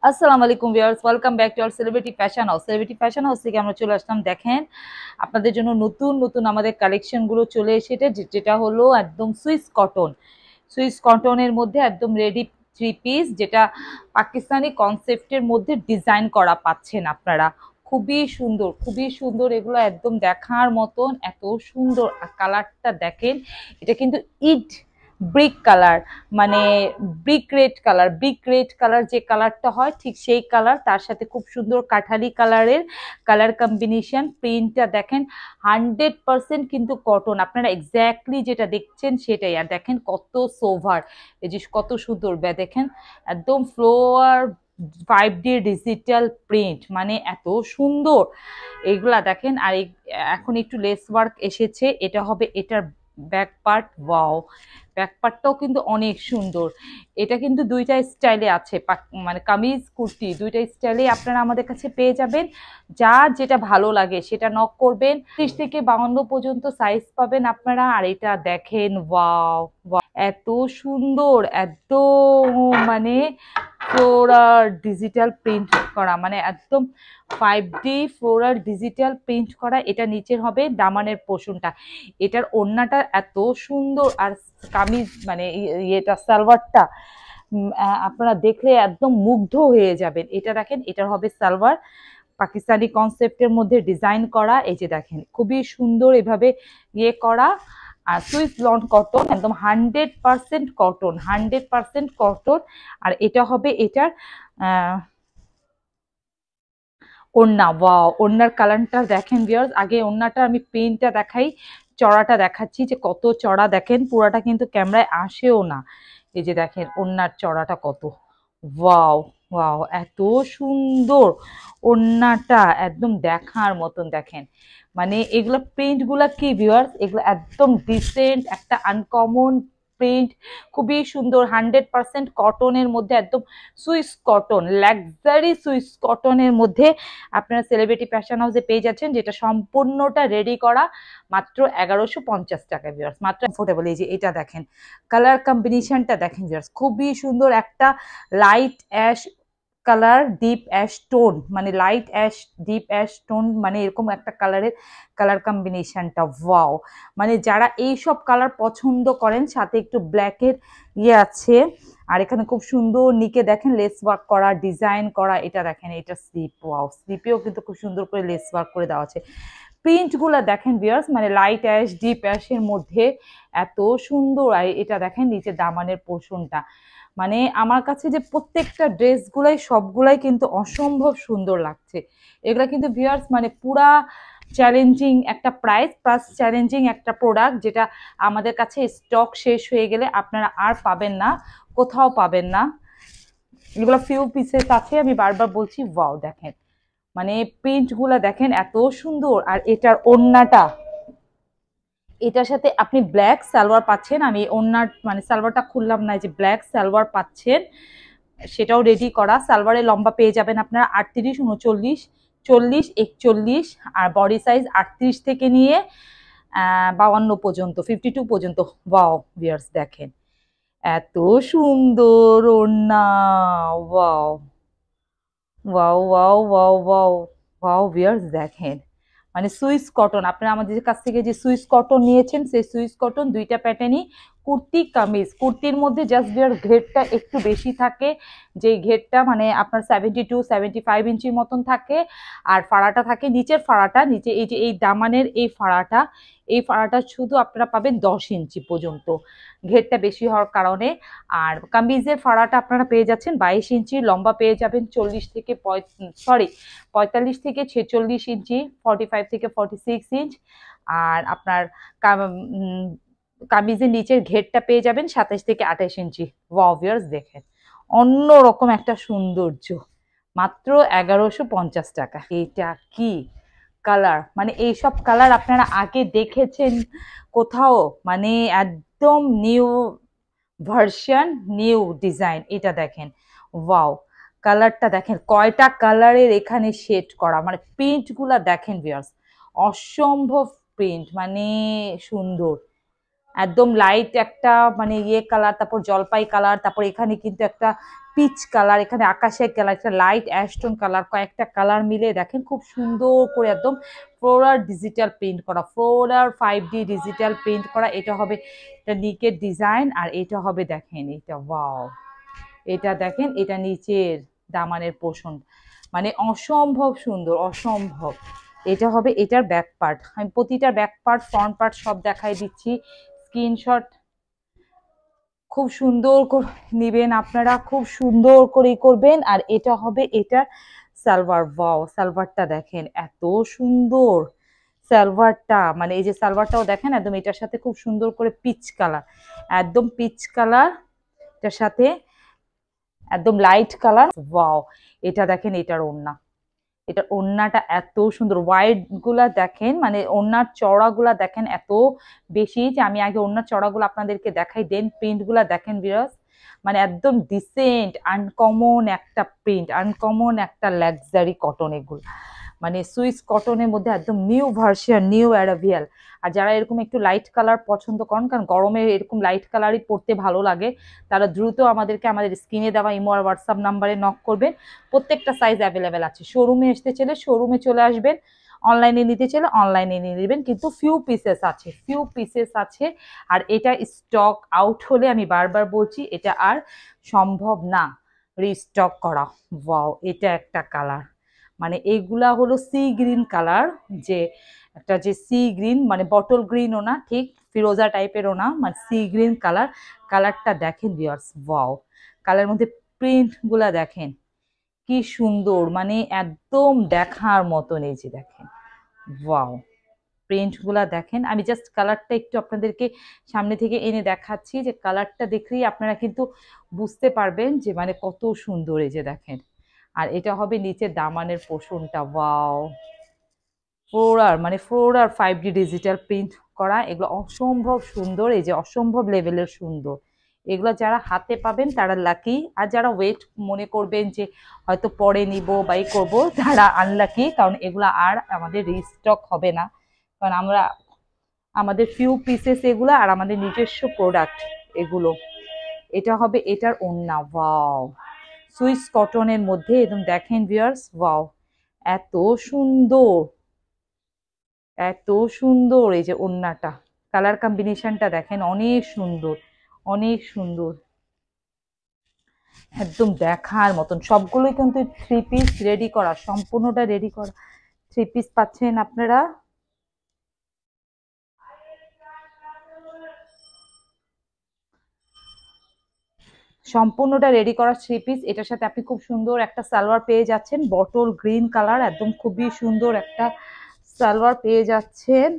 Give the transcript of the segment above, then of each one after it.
আসসালামু আলাইকুম viewers, welcome back to our celebrity fashion house. Celebrity fashion house থেকে আমরা চলে আসলাম। দেখেন, আপনাদের জন্য নতুন নতুন আমাদের কালেকশন গুলো চলে এসেছে, যেটা হলো একদম সুইস কটন। সুইস কটনের মধ্যে একদম রেডি থ্রি পিস, যেটা পাকিস্তানি কনসেপ্টের মধ্যে ডিজাইন করা পাচ্ছেন আপনারা। খুবই সুন্দর, খুবই সুন্দর, এগুলো একদম দেখার মতন, এত সুন্দর। আর কালারটা দেখেন, এটা কিন্তু ইট ব্রিক কালার, মানে ব্রিক রেড কালার যে কালারটা হয় ঠিক সেই কালার, তার সাথে খুব সুন্দর কাঠালি কালারের কালার কম্বিনেশন। প্রিন্টটা দেখেন, 100% কিন্তু কটন, আপনারা এক্স্যাক্টলি যেটা দেখছেন সেটাই। আর দেখেন কত সোভার, এই যে কত সুন্দর দেখেন, একদম ফ্লোয়ার 5D ডিজিটাল প্রিন্ট, মানে এত সুন্দর এগুলা দেখেন। আর এখন একটু লেস ওয়ার্ক এসেছে, এটা হবে এটার ব্যাক পার্ট। ওয়াও, ব্যাক পার্টটাও কিন্তু অনেক সুন্দর। এটা কিন্তু দুইটা স্টাইলে আছে, মানে কামিজ কুর্তি দুইটা স্টাইলে আপনারা আমাদের কাছে পেয়ে যাবেন। যার যেটা ভালো লাগে সেটা নক করবেন। 30 থেকে 52 পর্যন্ত সাইজ পাবেন আপনারা। আর এটা দেখেন, ওয়াও, এত সুন্দর, এত মানে ফ্লোরাল ডিজিটাল প্রিন্ট করা, মানে একদম 5D ফ্লোরাল ডিজিটাল প্রিন্ট করা। এটা নিচের হবে দামানের পোর্শনটা, এটার ওড়নাটা এত সুন্দর। আর কামিজ মানে ইয়েটা সালোয়ারটা আপনারা দেখলে একদম মুগ্ধ হয়ে যাবেন। এটা দেখেন, এটার হবে সালোয়ার, পাকিস্তানি কনসেপ্টের মধ্যে ডিজাইন করা। এই যে দেখেন, খুবই সুন্দর এভাবে ইয়ে করা। আর সুইস লন কটন, একদম 100% কটন, 100% কটন। আর এটা হবে এটার ওড়না। ওয়াও, ওড়নার কালারটা দেখেন ভিউয়ার্স। আগে ওড়নাটা আমি প্রিন্টটা দেখাই, চড়াটা দেখাচ্ছি যে কত চড়া। দেখেন পুরাটা কিন্তু ক্যামেরায় আসেও না। এই যে দেখেন ওড়নার চড়াটা কত। ওয়াও, ওয়াও, এত সুন্দর ওড়নাটা, একদম দেখার মতন। দেখেন মানে এগুলো প্রিন্ট গুলা কি ভিউয়ার্স, এগুলো একদম ডিসেন্ট একটা আনকমন প্রিন্ট, খুবই সুন্দর। 100% কটনের মধ্যে, একদম সুইস কটন, লাক্সারি সুইস কটনের মধ্যে আপনারা সেলিব্রিটি ফ্যাশন হাউসে পেয়ে যাচ্ছেন, যেটা সম্পূর্ণটা রেডি করা মাত্র 1150 টাকা ভিউয়ার্স, মাত্র কমফোর্টেবল। এই যে এটা দেখেন, কালার কম্বিনেশনটা দেখেন ভিউয়ার্স, খুবই সুন্দর। একটা light ash colour, deep ash tone, মানে light ash deep ash tone, মানে এরকম একটা কালারের কালার কম্বিনেশনটা। ওয়াও, মানে যারা এইসব কালার পছন্দ করেন, সাথে একটু ব্ল্যাকের ইয়ে আছে। আর এখানে খুব সুন্দর নিকে দেখেন লেস ওয়ার্ক করা, ডিজাইন করা। এটা দেখেন, এটা স্লিপ। ওয়াও, স্লিপেও কিন্তু খুব সুন্দর করে লেস ওয়ার্ক করে দেওয়া আছে। প্রিন্ট গুলা দেখেন ভিউয়ার্স, মানে লাইট অ্যাশ ডিপ অ্যাশের মধ্যে এত সুন্দর। আর এটা দেখেন নিচে দামানের পোর্শনটা, মানে আমার কাছে যে প্রত্যেকটা ড্রেস গুলাই সবগুলাই কিন্তু অসম্ভব সুন্দর লাগছে। এগুলা কিন্তু ভিউয়ার্স মানে পুরা চ্যালেঞ্জিং একটা প্রাইস প্লাস চ্যালেঞ্জিং একটা প্রোডাক্ট, যেটা আমাদের কাছে স্টক শেষ হয়ে গেলে আপনারা আর পাবেন না, কোথাও পাবেন না। এগুলো ফিউ পিসেস আছে, আমি বারবার বলছি। ওয়াও দেখেন, মানে প্রিন্ট গুলা দেখেন এত সুন্দর। আর এটার ওড়নাটা, এটার সাথে আপনি ব্ল্যাক সালোয়ার পাচ্ছেন। আমি ওড়নার মানে সালোয়ারটা খুললাম না, যে ব্ল্যাক সালোয়ার পাচ্ছেন, সেটাও রেডি করা। সালোয়ারের লম্বা পেয়ে যাবেন আপনারা 38, 39, 40, 41। আর বডি সাইজ 38 থেকে নিয়ে 52 পর্যন্ত, 52 পর্যন্ত। ওয়াও ভিউয়ার্স দেখেন, এত সুন্দর ওড়না। Wow, wow, wow, wow, wow, wow viewers দেখেন, মানে সুইস কটন। আপনারা আমাদের কাছ থেকে যে সুইস কটন নিয়েছেন, সেই সুইস কটন দুইটা প্যাটার্নই কুর্তি কামিজ। কুর্তির মধ্যে জাস্ট বিয়ার ঘেরটা একটু বেশি থাকে, যে ঘেরটা মানে আপনার 72-75 ইঞ্চির মতন থাকে। আর ফাড়াটা থাকে নিচের ফাড়াটা, নিচে এই যে এই দামানের এই ফাড়াটা, এই ফাড়াটা শুধু আপনারা পাবেন 10 ইঞ্চি পর্যন্ত, ঘেরটা বেশি হওয়ার কারণে। আর কামিজের ফাড়াটা আপনারা পেয়ে যাচ্ছেন 22 ইঞ্চি, লম্বা পেয়ে যাবেন 45 থেকে 46 ইঞ্চি, 45 থেকে 46 ইঞ্চ। আর আপনার কামিজের নিচের ঘেরটা পেয়ে যাবেন 27 থেকে 28 ইঞ্চি। ওয়াও ভিউয়ার্স দেখেন, অন্যরকম একটা সৌন্দর্য, মাত্র 1150 টাকা। এটা কি কালার, মানে এইসব কালার আপনারা আগে দেখেছেন কোথাও? মানে একদম নিউ ভার্সন, নিউ ডিজাইন। এটা দেখেন, ওয়াও, কালারটা দেখেন, কয়টা কালারের এখানে শেড করা, মানে প্রিন্ট গুলা দেখেন ভিউয়ার্স, অসম্ভব প্রিন্ট, মানে সুন্দর। একদম লাইট একটা মানে ইয়ে কালার, তারপর জলপাই কালার, তারপর এখানে কিন্তু একটা পিচ কালার, এখানে আকাশের কালার, একটা লাইট অ্যাশটোন কালার, কয়েকটা কালার মিলে দেখেন খুব সুন্দর করে একদম ফ্লোরাল ডিজিটাল প্রিন্ট করা, ফ্লোরাল 5D ডিজিটাল প্রিন্ট করা। এটা হবে এটা নিকের ডিজাইন, আর এটা হবে দেখেন এটা ওয়াও, এটা দেখেন এটা নিচের দামানের পোর্শন, মানে অসম্ভব সুন্দর, অসম্ভব। এটা হবে এটার ব্যাক পার্ট, আমি প্রতিটার ব্যাক পার্ট ফ্রন্ট পার্ট সব দেখাই দিচ্ছি, স্ক্রিনশট খুব সুন্দর করে নিবেন আপনারা, খুব সুন্দর করেই করবেন। আর এটা হবে এটার সালোয়ার, ওয়াও সালোয়ারটা দেখেন এত সুন্দর, সালোয়ারটা মানে এই যে সালোয়ারটাও দেখেন একদম এটার সাথে খুব সুন্দর করে পিচ কালার, একদম পিচ কালার, এটার সাথে একদম লাইট কালার, ওয়াও। এটা দেখেন এটার ওড়না, এটার ওড়নাটা এত সুন্দর, ওয়াইড গুলা দেখেন মানে ওড়নার চওড়াগুলা দেখেন এত বেশি, যে আমি আগে ওড়নার চওড়াগুলো আপনাদেরকে দেখাই, দেন প্রিন্ট গুলা দেখেন ভিউয়ার্স, মানে একদম ডিসেন্ট আনকমন একটা প্রিন্ট, আনকমন একটা লাক্সারি কটন, এগুলো মানে সুইস কটনের মধ্যে একদম নিউ ভার্সন, নিউ অ্যারাভিয়াল। আর যারা এরকম একটু লাইট কালার পছন্দ করেন, কারণ গরমে এরকম লাইট কালারই পরতে ভালো লাগে, তারা দ্রুত আমাদেরকে আমাদের স্ক্রিনে দেওয়া ইমো আর হোয়াটসঅ্যাপ নাম্বারে নক করবেন, প্রত্যেকটা সাইজ অ্যাভেলেবেল আছে। শোরুমে আসতে চাইলে শোরুমে চলে আসবেন, অনলাইনে নিতে চাইলে অনলাইনে নিয়ে নেবেন, কিন্তু ফিউ পিসেস আছে, ফিউ পিসেস আছে। আর এটা স্টক আউট হলে আমি বারবার বলছি এটা আর সম্ভব না রিস্টক করা। ওয়াও, এটা একটা কালার, মানে এইগুলা হলো সি গ্রিন কালার, যে একটা যে সি গ্রিন মানে বটল গ্রিনও না, ঠিক ফিরোজা টাইপেরও না, মানে সি গ্রিন কালার। কালারটা দেখেন ভিউয়ার্স, ওয়াও, কালারের মধ্যে প্রিন্ট গুলা দেখেন কি সুন্দর, মানে একদম দেখার মতন। এই যে দেখেন ওয়াও, প্রিন্ট গুলা দেখেন, আমি জাস্ট কালারটা একটু আপনাদেরকে সামনে থেকে এনে দেখাচ্ছি, যে কালারটা দেখলেই আপনারা কিন্তু বুঝতে পারবেন যে মানে কত সুন্দর। এই যে দেখেন, আর এটা হবে নিচে দামানের পোর্শনটা, ওয়াও, ফ্লোরার মানে ফ্লোরার 5D ডিজিটাল প্রিন্ট করা, এগুলো অসম্ভব সুন্দর, এই যে অসম্ভব লেভেলের সুন্দর। এগুলো যারা হাতে পাবেন তারা লাকি, আর যারা ওয়েট মনে করবেন যে হয়তো পরে নিব বা এই করবো, তারা আনলাকি, কারণ এগুলো আর আমাদের রিস্টক হবে না, কারণ আমরা আমাদের ফিউ পিসেস এগুলো, আর আমাদের নিজস্ব প্রোডাক্ট এগুলো। এটা হবে এটার ওড়না, ওয়াও, সুইস কটনের মধ্যে একদম দেখেন ভিউয়ার্স, ওয়াও এত সুন্দর, এত সুন্দর। এই যে ওড়নাটা, কালার কম্বিনেশনটা দেখেন অনেক সুন্দর, অনেক সুন্দর, একদম দেখার মতন। সবগুলোই কিন্তু 3 পিস রেডি করা, সম্পূর্ণটা রেডি করা 3 পিস পাচ্ছেন আপনারা। সম্পূর্ণটা রেডি করা 3 পিস, এটার সাথে আপনি খুব সুন্দর একটা সালোয়ার পেয়ে যাচ্ছেন, বটল গ্রিন কালার, একদম খুবই সুন্দর একটা সালোয়ার পেয়ে যাচ্ছেন,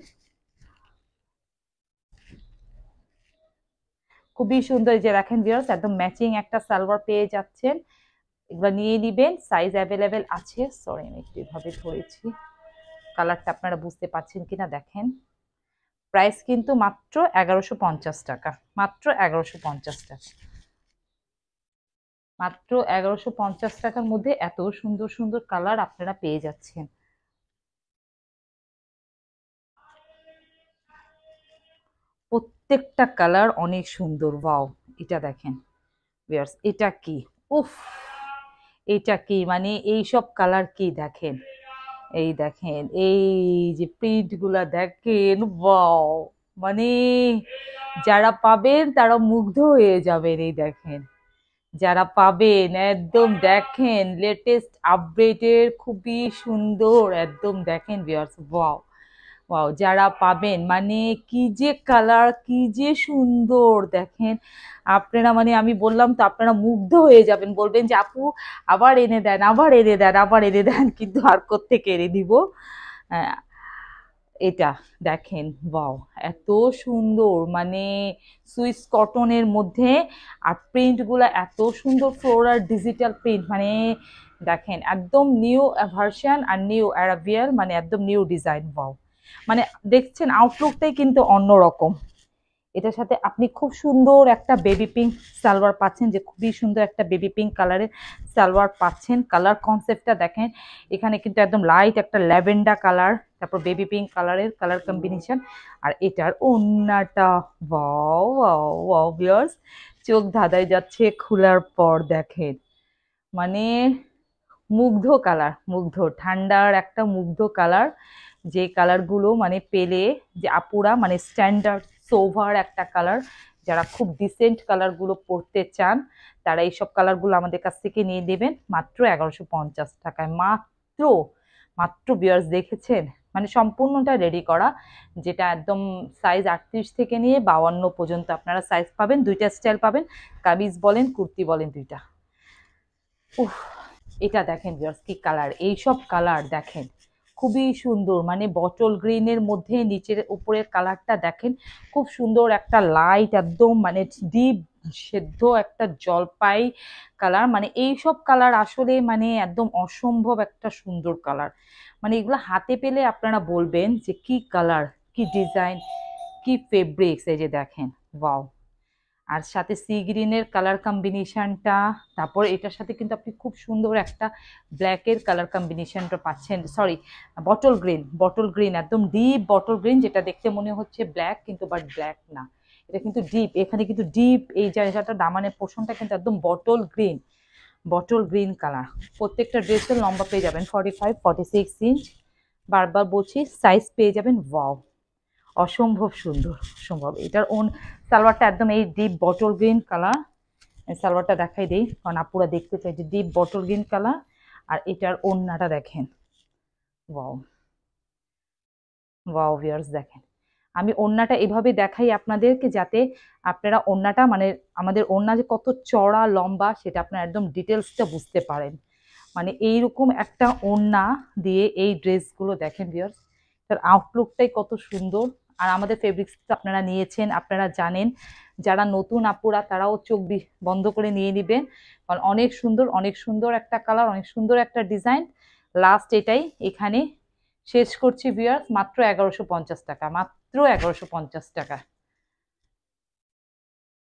খুবই সুন্দর। এই যে দেখেন ভিউয়ার্স, একদম ম্যাচিং একটা সালোয়ার পেয়ে যাচ্ছেন, এগুলো নিয়ে নিবেন, সাইজ অ্যাভেলেবেল আছে। সরি আমি একটু এভাবে ধরেছি, কালারটা আপনারা বুঝতে পারছেন কিনা দেখেন। প্রাইস কিন্তু মাত্র 1150 টাকা, মাত্র 1150 টাকা, মাত্র 1150 টাকার মধ্যে এত সুন্দর সুন্দর কালার আপনারা পেয়ে যাচ্ছেন। প্রত্যেকটা কালার অনেক সুন্দর, ওয়াও। এটা দেখেন ভিউয়ার্স, এটা কি, উফ, এটা কি, মানে এই সব কালার কি দেখেন, এই দেখেন এই যে প্রিন্ট গুলা দেখেন, ওয়াও, মানে যারা পাবেন তারা মুগ্ধ হয়ে যাবেন। এই দেখেন যারা পাবেন একদম দেখেন লেটেস্ট আপডেটের, খুবই সুন্দর একদম দেখেন ভিউয়ার্স, ওয়াও, ওয়াও, যারা পাবেন মানে কি যে কালার, কি যে সুন্দর দেখেন আপনারা, মানে আমি বললাম তো আপনারা মুগ্ধ হয়ে যাবেন, বলবেন যে আপু আবার এনে দেন, আবার এনে দেন, আবার এনে দেন, কিন্তু আর কোত্থেকে এনে দিব। আহ, এটা দেখেন, ওয়াও, এত সুন্দর, মানে সুইস কটনের মধ্যে, আর প্রিন্ট গুলা এত সুন্দর, ফ্লোরাল ডিজিটাল প্রিন্ট, মানে দেখেন একদম নিউ ভার্সন আর নিউ অ্যারাবিয়াল, মানে একদম নিউ ডিজাইন, ওয়াও, মানে দেখছেন আউটলুকটাই কিন্তু অন্যরকম। এটার সাথে আপনি খুব সুন্দর একটা বেবি পিঙ্ক সালোয়ার পাচ্ছেন, যে খুবই সুন্দর একটা বেবি পিঙ্ক কালারের সালোয়ার পাচ্ছেন। কালার কনসেপ্টটা দেখেন, এখানে কিন্তু একদম লাইট একটা ল্যাভেন্ডার কালার, তারপর বেবি পিঙ্ক কালারের কালার কম্বিনেশন। আর এটার ওড়নাটা ওয়াও ওয়াও ওয়াও ভিউয়ার্স, চোখ ধাঁধায় যাচ্ছে খোলার পর দেখেন, মানে মুগ্ধ কালার, মুগ্ধ ঠান্ডার একটা মুগ্ধ কালার, যে কালারগুলো মানে পেলে যে আপুরা মানে স্ট্যান্ডার্ড সোভার একটা কালার, যারা খুব ডিসেন্ট কালারগুলো পরতে চান তারা এইসব কালারগুলো আমাদের কাছ থেকে নিয়ে নেবেন মাত্র 1150 টাকায়। মাত্র মাত্র ভিউয়ার্স দেখেছেন, মানে সম্পূর্ণটা রেডি করা, যেটা একদম সাইজ 38 থেকে নিয়ে 52 পর্যন্ত আপনারা সাইজ পাবেন, দুইটা স্টাইল পাবেন, কামিজ বলেন কুর্তি বলেন দুইটা। উফ, এটা দেখেন ভিউয়ার্স কি কালার, এইসব কালার দেখেন খুবই সুন্দর, মানে বটল গ্রিনের মধ্যে নিচের উপরের কালারটা দেখেন খুব সুন্দর একটা লাইট একদম মানে ডিপ সেদ্ধ একটা জলপাই কালার, মানে এইসব কালার আসলে মানে একদম অসম্ভব একটা সুন্দর কালার, মানে এগুলো হাতে পেলে আপনারা বলবেন যে কি কালার, কি ডিজাইন, কি ফেব্রিক্স। এই যে দেখেন ওয়াও, আর সাথে সি গ্রিনের কালার কম্বিনেশনটা, তারপর এটার সাথে কিন্তু আপনি খুব সুন্দর একটা ব্ল্যাকের কালার কম্বিনেশনটা পাচ্ছেন, sorry bottle green, bottle green একদম ডিপ বটল গ্রিন, যেটা দেখতে মনে হচ্ছে ব্ল্যাক কিন্তু বাট ব্ল্যাক না, এটা কিন্তু ডিপ, এখানে কিন্তু ডিপ এই জায়গাটা দামানের পোর্শনটা কিন্তু একদম bottle green, bottle green colour. প্রত্যেকটা ড্রেসের লম্বা পেয়ে যাবেন 45-46 ইঞ্চ, বারবার বলছি সাইজ পেয়ে যাবেন। ওয়াও, অসম্ভব সুন্দর, অসম্ভব। এটার ওন সালোয়ারটা একদম এই ডিপ বটল গ্রিন কালার, সালোয়ারটা দেখাই দেই কারণ আপুরা দেখতে চাই, যে ডিপ বটল গ্রিন কালার, আর এটার ওড়নাটা দেখেন ওয়াও ওয়াও ভিউয়ার্স দেখেন, আমি ওড়নাটা এভাবে দেখাই আপনাদেরকে যাতে আপনারা ওড়নাটা মানে আমাদের ওড়না যে কত চড়া লম্বা সেটা আপনারা একদম ডিটেলসটা বুঝতে পারেন, মানে এইরকম একটা ওড়না দিয়ে এই ড্রেসগুলো দেখেন ভিউয়ার্স, তার আউটলুকটাই কত সুন্দর। আর আমাদের ফেব্রিক্স আপনারা নিয়েছেন, আপনারা জানেন, যারা নতুন আপুরা তারাও চোখ বন্ধ করে নিয়ে নেবেন, কারণ অনেক সুন্দর, অনেক সুন্দর একটা কালার, অনেক সুন্দর একটা ডিজাইন। লাস্ট এটাই এখানে শেষ করছি ভিউয়ার্স, মাত্র 1150 টাকা, মাত্র 1150 টাকা।